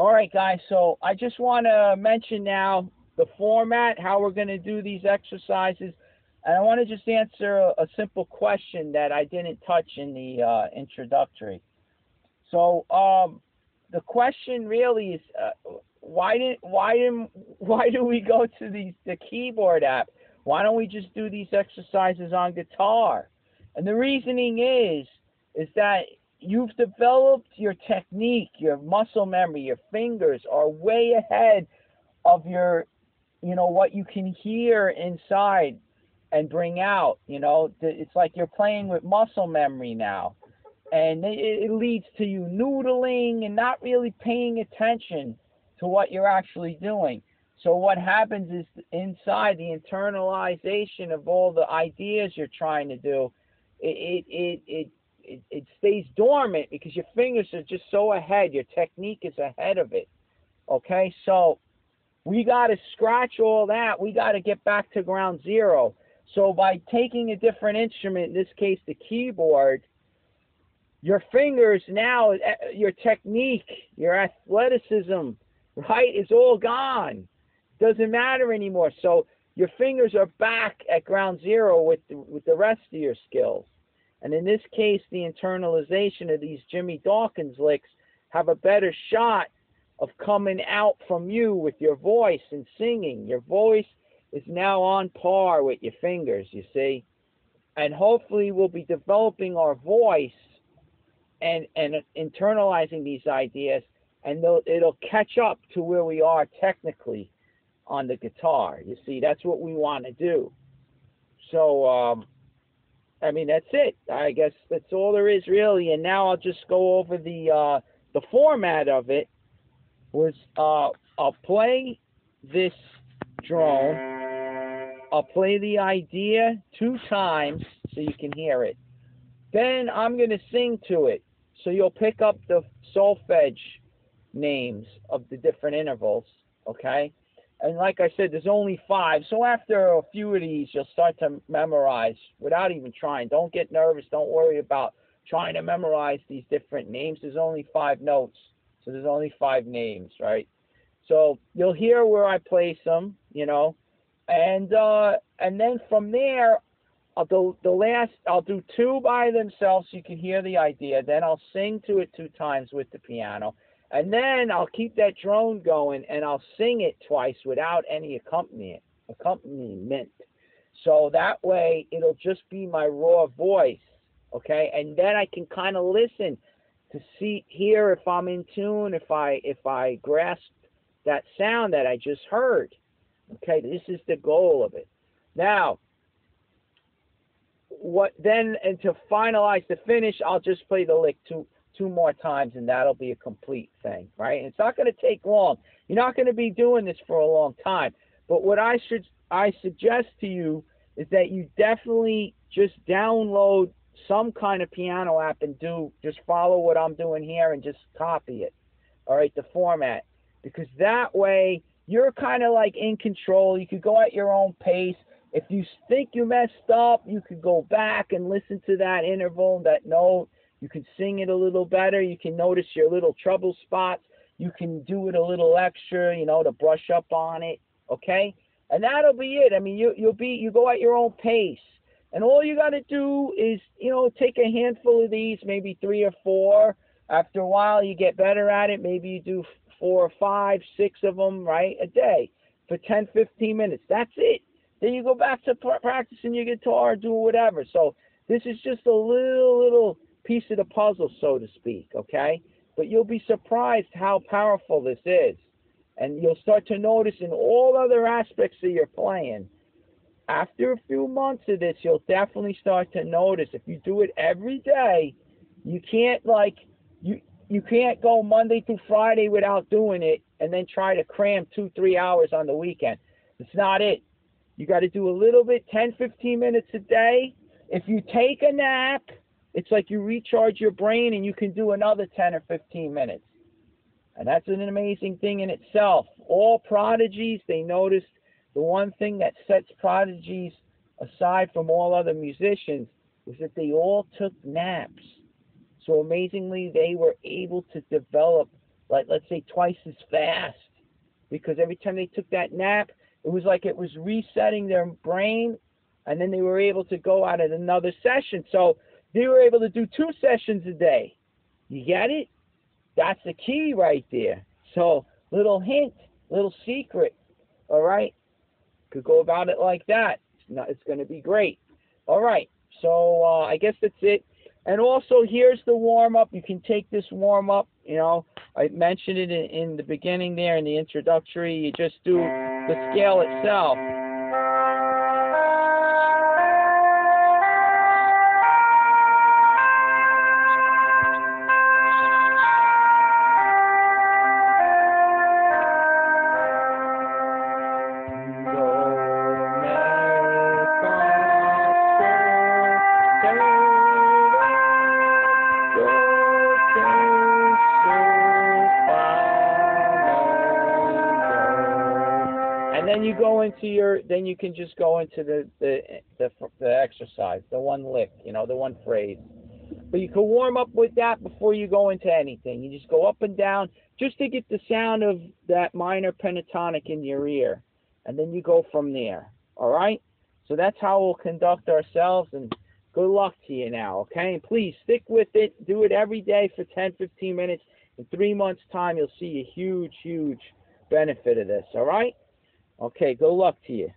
All right, guys. So I just want to mention now the format, how we're going to do these exercises. And I want to just answer a simple question that I didn't touch in the introductory. So the question really is, why do we go to the keyboard app? Why don't we just do these exercises on guitar? And the reasoning is that you've developed your technique, your muscle memory, your fingers are way ahead of your, what you can hear inside and bring out. It's like you're playing with muscle memory now. And it leads to you noodling and not really paying attention to what you're actually doing. So what happens is inside the internalization of all the ideas you're trying to do, it stays dormant because your fingers are just so ahead. Your technique is ahead of it. Okay, so we got to scratch all that. We got to get back to ground zero. So by taking a different instrument, in this case the keyboard, your fingers now, your technique, your athleticism, right, is all gone. Doesn't matter anymore. So your fingers are back at ground zero with the rest of your skills. And in this case, the internalization of these Jimmy Dawkins licks have a better shot of coming out from you with your voice and singing. Your voice is now on par with your fingers, you see. And hopefully we'll be developing our voice and internalizing these ideas, and it'll catch up to where we are technically on the guitar. You see, that's what we want to do. So, that's it. I guess that's all there is really. And now I'll just go over the format of it. I'll play this drone. I'll play the idea 2 times so you can hear it. Then I'm going to sing to it. So you'll pick up the solfege names of the different intervals, okay? And like I said, there's only 5. So after a few of these, you'll start to memorize without even trying. Don't get nervous. Don't worry about trying to memorize these different names. There's only 5 notes. So there's only 5 names, right? So you'll hear where I place them, and then from there, I'll do 2 by themselves so you can hear the idea. Then I'll sing to it 2 times with the piano. And then I'll keep that drone going and I'll sing it twice without any accompaniment. So that way it'll just be my raw voice, okay? And then I can kind of listen to hear if I'm in tune, if I grasp that sound that I just heard. Okay, this is the goal of it. Now, and to finalize the finish, I'll just play the lick two more times, and that'll be a complete thing, right? And it's not going to take long. You're not going to be doing this for a long time. But what I suggest to you is that you definitely just download some kind of piano app and just follow what I'm doing here and just copy it, all right, the format. Because that way you're kind of like in control. You could go at your own pace. If you think you messed up, you could go back and listen to that interval, that note. You can sing it a little better. You can notice your little trouble spots. You can do it a little extra, to brush up on it, okay? And that'll be it. I mean, you go at your own pace. And all you got to do is, take a handful of these, maybe 3 or 4. After a while, you get better at it. Maybe you do 4 or 5, 6 of them, right, a day for 10, 15 minutes. That's it. Then you go back to practicing your guitar, do whatever. So this is just a little piece of the puzzle, so to speak, okay? But you'll be surprised how powerful this is. And you'll start to notice in all other aspects of your playing. After a few months of this, you'll definitely start to notice if you do it every day, you can't you can't go Monday through Friday without doing it and then try to cram 2-3 hours on the weekend. It's not it. You got to do a little bit, 10, 15 minutes a day. If you take a nap, it's like you recharge your brain and you can do another 10 or 15 minutes. And that's an amazing thing in itself. All prodigies, they noticed the one thing that sets prodigies aside from all other musicians was that they all took naps. So amazingly, they were able to develop like let's say twice as fast, because every time they took that nap, it was like it was resetting their brain, and then they were able to go out at another session. So they were able to do 2 sessions a day. You get it? That's the key right there. So little hint, little secret, all right? Could go about it like that. It's going to be great. All right, so I guess that's it. And also, here's the warm-up. You can take this warm-up, you know, I mentioned it in the beginning there in the introductory. You just do the scale itself. And then you go into then you can just go into the exercise, the one lick, you know, the one phrase. But you can warm up with that before you go into anything. You just go up and down just to get the sound of that minor pentatonic in your ear. And then you go from there. All right? So that's how we'll conduct ourselves, and good luck to you now, okay? And please stick with it. Do it every day for 10, 15 minutes. In 3 months' time, you'll see a huge, huge benefit of this, all right? Okay, good luck to you.